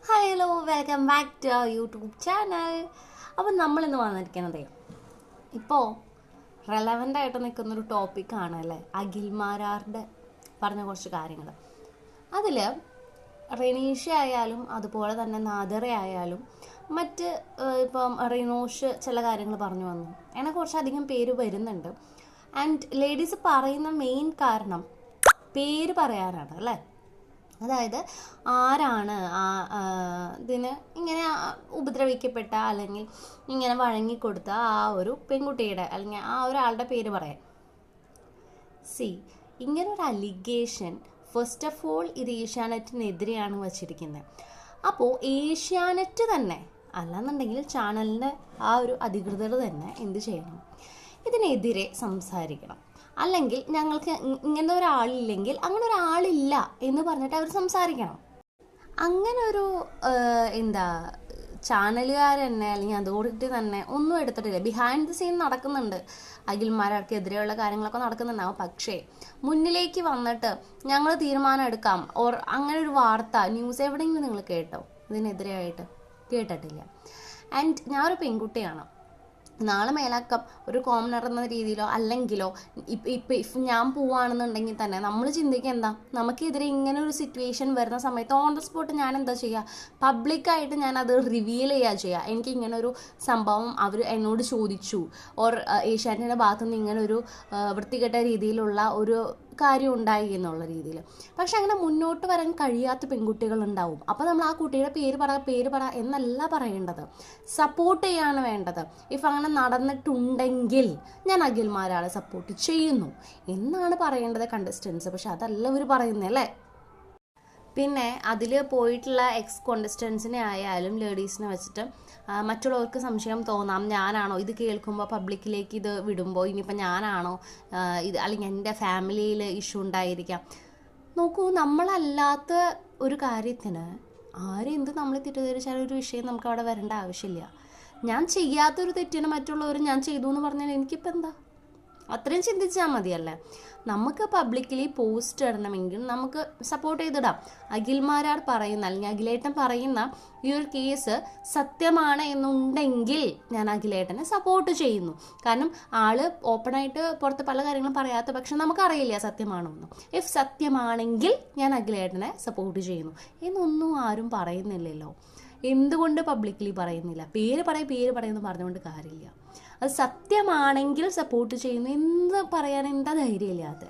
Hi hello welcome back to our YouTube channel. അപ്പം നമ്മളിന്ന് വന്നിരിക്കുന്നത് ഇപ്പോൾ റെലവൻ്റ് ആയിട്ട് നിൽക്കുന്നൊരു ടോപ്പിക്കാണ് അല്ലേ, അഖിൽമാരാരുടെ പറഞ്ഞ കുറച്ച് കാര്യങ്ങൾ. അതിൽ റെനീഷ ആയാലും അതുപോലെ തന്നെ നാദറ ആയാലും മറ്റ് ഇപ്പം റിനോഷ് ചില കാര്യങ്ങൾ പറഞ്ഞു വന്നു. അങ്ങനെ കുറച്ചധികം പേര് വരുന്നുണ്ട്. ആൻഡ് ലേഡീസ് പറയുന്ന മെയിൻ കാരണം പേര് പറയാനാണ് അല്ലേ. അതായത് ആരാണ് ഇതിന് ഇങ്ങനെ ഉപദ്രവിക്കപ്പെട്ട അല്ലെങ്കിൽ ഇങ്ങനെ വഴങ്ങിക്കൊടുത്ത ആ ഒരു പെൺകുട്ടിയുടെ അല്ലെങ്കിൽ ആ ഒരാളുടെ പേര് പറയാൻ. ഇങ്ങനൊരു അലിഗേഷൻ ഫസ്റ്റ് ഓഫ് ഓൾ ഇത് ഏഷ്യാനെറ്റിനെതിരെയാണ് വച്ചിരിക്കുന്നത്. അപ്പോൾ ഏഷ്യാനെറ്റ് തന്നെ അല്ലാന്നുണ്ടെങ്കിൽ ചാനലിൻ്റെ ആ ഒരു അധികൃതർ തന്നെ എന്ത് ചെയ്യണം, ഇതിനെതിരെ സംസാരിക്കണം. അല്ലെങ്കിൽ ഞങ്ങൾക്ക് ഇങ്ങനെ ഒരാളില്ലെങ്കിൽ അങ്ങനെ ഒരാളില്ല എന്ന് പറഞ്ഞിട്ട് അവർ സംസാരിക്കണം. അങ്ങനെ ഒരു ചാനലുകാർ തന്നെ അല്ലെങ്കിൽ അതോറിറ്റി തന്നെ ഒന്നും എടുത്തിട്ടില്ല. ബിഹൈൻഡ് ദി സീൻ നടക്കുന്നുണ്ട്, അഖിൽമാർക്കെതിരെയുള്ള കാര്യങ്ങളൊക്കെ നടക്കുന്നുണ്ടാവും. പക്ഷേ മുന്നിലേക്ക് വന്നിട്ട് ഞങ്ങൾ തീരുമാനം എടുക്കാം ഓർ അങ്ങനെ ഒരു വാർത്ത ന്യൂസ് എവിടെയെങ്കിലും നിങ്ങൾ കേട്ടോ ഇതിനെതിരെയായിട്ട്? കേട്ടിട്ടില്ല. ആൻഡ് ഞാനൊരു പെൺകുട്ടിയാണ്. നാളെ മേലാക്കം ഒരു കോമണർ എന്ന രീതിയിലോ അല്ലെങ്കിലോ ഇപ്പം ഞാൻ പോവുകയാണെന്നുണ്ടെങ്കിൽ തന്നെ നമ്മൾ ചിന്തിക്കുക എന്താ, നമുക്കെതിരെ ഇങ്ങനെ ഒരു സിറ്റുവേഷൻ വരുന്ന സമയത്ത് ഓൺ ദ സ്പോട്ട് ഞാൻ എന്താ ചെയ്യുക, പബ്ലിക്കായിട്ട് ഞാൻ അത് റിവീൽ ചെയ്യുക. എനിക്ക് ഇങ്ങനെ ഒരു സംഭവം അവർ എന്നോട് ചോദിച്ചു, ഓർ ഏഷ്യാനെറ്റിൻ്റെ ഭാഗത്തുനിന്ന് ഇങ്ങനെ ഒരു വൃത്തികെട്ട രീതിയിലുള്ള ഒരു കാര്യം ഉണ്ടായി എന്നുള്ള രീതിയിൽ. പക്ഷെ അങ്ങനെ മുന്നോട്ട് വരാൻ കഴിയാത്ത പെൺകുട്ടികളുണ്ടാവും. അപ്പോൾ നമ്മൾ ആ കുട്ടിയുടെ പേര് പറ എന്നല്ല പറയേണ്ടത്, സപ്പോർട്ട് ചെയ്യാണ് വേണ്ടത്. ഇഫ് അങ്ങനെ നടന്നിട്ടുണ്ടെങ്കിൽ ഞാൻ അഖിൽമാരാളെ സപ്പോർട്ട് ചെയ്യുന്നു എന്നാണ് പറയേണ്ടത് കണ്ടസ്റ്റൻസ്. പക്ഷെ അതല്ല ഇവർ പറയുന്നത് അല്ലേ. പിന്നെ അതിൽ പോയിട്ടുള്ള എക്സ് കോണ്ടസ്റ്റൻസിനെ ആയാലും ലേഡീസിനെ വെച്ചിട്ട് മറ്റുള്ളവർക്ക് സംശയം തോന്നാം, ഞാനാണോ ഇത് കേൾക്കുമ്പോൾ പബ്ലിക്കിലേക്ക് ഇത് വിടുമ്പോൾ ഇനിയിപ്പോൾ ഞാനാണോ ഇത്, അല്ലെങ്കിൽ എൻ്റെ ഫാമിലിയിൽ ഇഷ്യൂ ഉണ്ടായിരിക്കാം. നോക്കൂ, നമ്മളല്ലാത്ത ഒരു കാര്യത്തിന് ആരെന്ത് നമ്മൾ തെറ്റിദ്ധരിച്ചാൽ ഒരു വിഷയം നമുക്ക് അവിടെ വരേണ്ട ആവശ്യമില്ല. ഞാൻ ചെയ്യാത്തൊരു തെറ്റിന് മറ്റുള്ളവർ ഞാൻ ചെയ്തു എന്ന് പറഞ്ഞാൽ എനിക്കിപ്പോൾ എന്താ, അത്രയും ചിന്തിച്ചാൽ മതിയല്ലേ. നമുക്ക് പബ്ലിക്കലി പോസ്റ്റ് ഇടണമെങ്കിൽ നമുക്ക് സപ്പോർട്ട് ചെയ്തിടാം. അഖിൽമാരാർ പറയുന്ന അല്ലെങ്കിൽ അഖിലേട്ടൻ പറയുന്ന ഈ ഒരു കേസ് സത്യമാണ് എന്നുണ്ടെങ്കിൽ ഞാൻ അഖിലേട്ടനെ സപ്പോർട്ട് ചെയ്യുന്നു. കാരണം ആള് ഓപ്പണായിട്ട് പുറത്ത് പല കാര്യങ്ങളും പറയാത്ത പക്ഷെ നമുക്കറിയില്ല സത്യമാണോ എന്ന്. ഇഫ് സത്യമാണെങ്കിൽ ഞാൻ അഖിലേട്ടനെ സപ്പോർട്ട് ചെയ്യുന്നു എന്നൊന്നും ആരും പറയുന്നില്ലല്ലോ. എന്തുകൊണ്ട് പബ്ലിക്കലി പറയുന്നില്ല? പേര് പറയുമെന്ന് പറഞ്ഞുകൊണ്ട് കാര്യമില്ല. അത് സത്യമാണെങ്കിൽ സപ്പോർട്ട് ചെയ്യുന്നു എന്ന് പറയാൻ എന്താ ധൈര്യമില്ലാതെ?